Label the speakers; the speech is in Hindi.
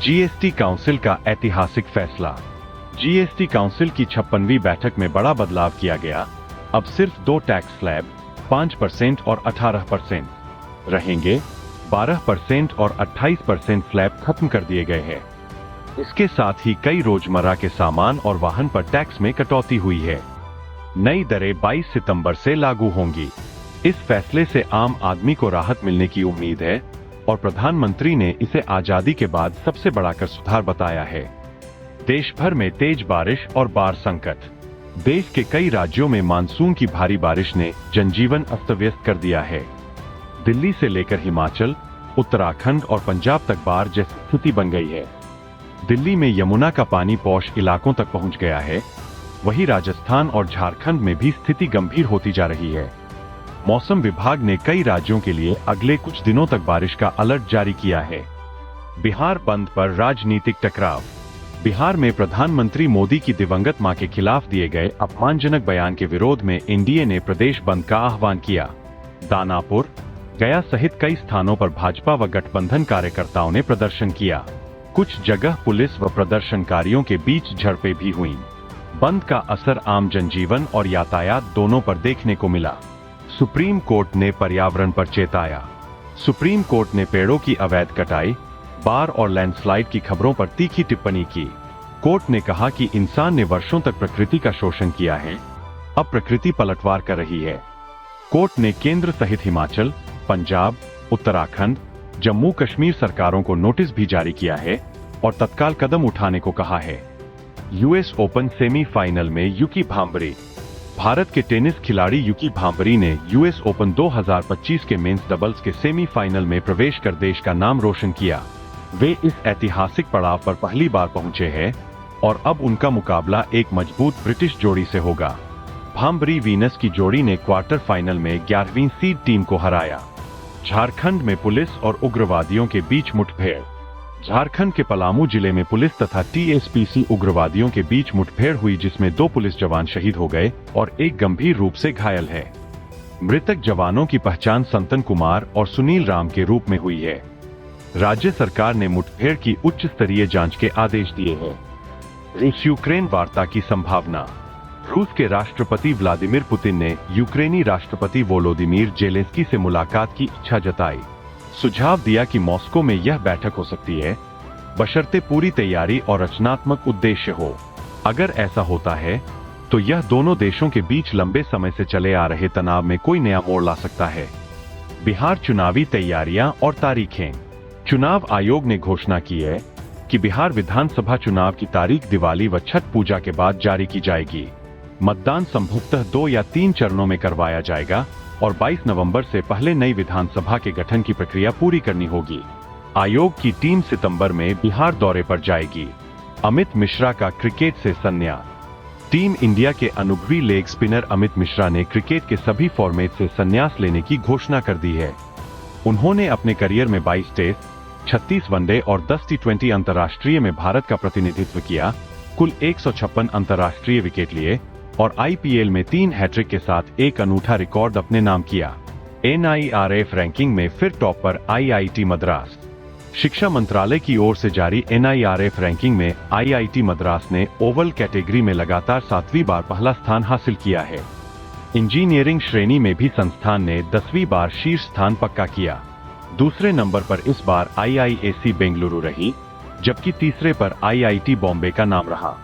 Speaker 1: जीएसटी काउंसिल का ऐतिहासिक फैसला। जीएसटी काउंसिल की 56वीं बैठक में बड़ा बदलाव किया गया। अब सिर्फ 2 टैक्स स्लैब 5% और 18% रहेंगे। 12% और 28% स्लैब खत्म कर दिए गए हैं। इसके साथ ही कई रोजमर्रा के सामान और वाहन पर टैक्स में कटौती हुई है। नई दरें 22 सितंबर से लागू होंगी। इस फैसले से आम आदमी को राहत मिलने की उम्मीद है और प्रधानमंत्री ने इसे आजादी के बाद सबसे बड़ा कर सुधार बताया है। देश भर में तेज बारिश और बाढ़ संकट। देश के कई राज्यों में मानसून की भारी बारिश ने जनजीवन अस्त व्यस्त कर दिया है। दिल्ली से लेकर हिमाचल, उत्तराखंड और पंजाब तक बाढ़ जैसी स्थिति बन गई है। दिल्ली में यमुना का पानी पौष इलाकों तक पहुंच गया है। वहीं राजस्थान और झारखंड में भी स्थिति गंभीर होती जा रही है। मौसम विभाग ने कई राज्यों के लिए अगले कुछ दिनों तक बारिश का अलर्ट जारी किया है। बिहार बंद पर राजनीतिक टकराव। बिहार में प्रधानमंत्री मोदी की दिवंगत मां के खिलाफ दिए गए अपमानजनक बयान के विरोध में एनडीए ने प्रदेश बंद का आह्वान किया। दानापुर, गया सहित कई स्थानों पर भाजपा व गठबंधन कार्यकर्ताओं ने प्रदर्शन किया। कुछ जगह पुलिस व प्रदर्शनकारियों के बीच झड़पें भी हुईं। बंद का असर आम जनजीवन और यातायात दोनों पर देखने को मिला। सुप्रीम कोर्ट ने पर्यावरण पर चेताया। सुप्रीम कोर्ट ने पेड़ों की अवैध कटाई, बाढ़ और लैंडस्लाइड की खबरों पर तीखी टिप्पणी की। कोर्ट ने कहा कि इंसान ने वर्षों तक प्रकृति का शोषण किया है, अब प्रकृति पलटवार कर रही है। कोर्ट ने केंद्र सहित हिमाचल, पंजाब, उत्तराखंड, जम्मू कश्मीर सरकारों को नोटिस भी जारी किया है और तत्काल कदम उठाने को कहा है। यूएस ओपन सेमीफाइनल में युकी भांबरी। भारत के टेनिस खिलाड़ी युकी भांबरी ने यूएस ओपन 2025 के मेंस डबल्स के सेमीफाइनल में प्रवेश कर देश का नाम रोशन किया। वे इस ऐतिहासिक पड़ाव पर पहली बार पहुंचे हैं और अब उनका मुकाबला एक मजबूत ब्रिटिश जोड़ी से होगा। भांबरी वीनस की जोड़ी ने क्वार्टर फाइनल में 11वीं सीड टीम को हराया। झारखंड में पुलिस और उग्रवादियों के बीच मुठभेड़। झारखंड के पलामू जिले में पुलिस तथा टीएसपीसी उग्रवादियों के बीच मुठभेड़ हुई, जिसमें 2 पुलिस जवान शहीद हो गए और एक गंभीर रूप से घायल है। मृतक जवानों की पहचान संतन कुमार और सुनील राम के रूप में हुई है। राज्य सरकार ने मुठभेड़ की उच्च स्तरीय जांच के आदेश दिए हैं। रूस यूक्रेन वार्ता की संभावना। रूस के राष्ट्रपति व्लादिमीर पुतिन ने यूक्रेनी राष्ट्रपति वोलोदिमीर जेलेंस्की से मुलाकात की इच्छा जताई। सुझाव दिया कि मॉस्को में यह बैठक हो सकती है, बशर्ते पूरी तैयारी और रचनात्मक उद्देश्य हो। अगर ऐसा होता है तो यह दोनों देशों के बीच लंबे समय से चले आ रहे तनाव में कोई नया मोड़ ला सकता है। बिहार चुनावी तैयारियां और तारीखें। चुनाव आयोग ने घोषणा की है कि बिहार विधानसभा चुनाव की तारीख दिवाली व छठ पूजा के बाद जारी की जाएगी। मतदान संभवतः 2 या 3 चरणों में करवाया जाएगा और 22 नवंबर से पहले नई विधानसभा के गठन की प्रक्रिया पूरी करनी होगी। आयोग की टीम सितंबर में बिहार दौरे पर जाएगी। अमित मिश्रा का क्रिकेट से संन्यास। टीम इंडिया के अनुभवी लेग स्पिनर अमित मिश्रा ने क्रिकेट के सभी फॉर्मेट से संन्यास लेने की घोषणा कर दी है। उन्होंने अपने करियर में 22 टेस्ट, 36 वनडे और 10 टी20 अंतर्राष्ट्रीय में भारत का प्रतिनिधित्व किया, कुल 156 अंतर्राष्ट्रीय विकेट लिए और आईपीएल में 3 हैट्रिक के साथ एक अनूठा रिकॉर्ड अपने नाम किया। एनआईआरएफ रैंकिंग में फिर टॉप पर आईआईटी मद्रास। शिक्षा मंत्रालय की ओर से जारी एनआईआरएफ रैंकिंग में आईआईटी मद्रास ने ओवल कैटेगरी में लगातार 7वीं बार पहला स्थान हासिल किया है। इंजीनियरिंग श्रेणी में भी संस्थान ने 10वीं बार शीर्ष स्थान पक्का किया। दूसरे नंबर पर इस बार आईआईएसी बेंगलुरु रही, जबकि तीसरे पर आईआईटी बॉम्बे का नाम रहा।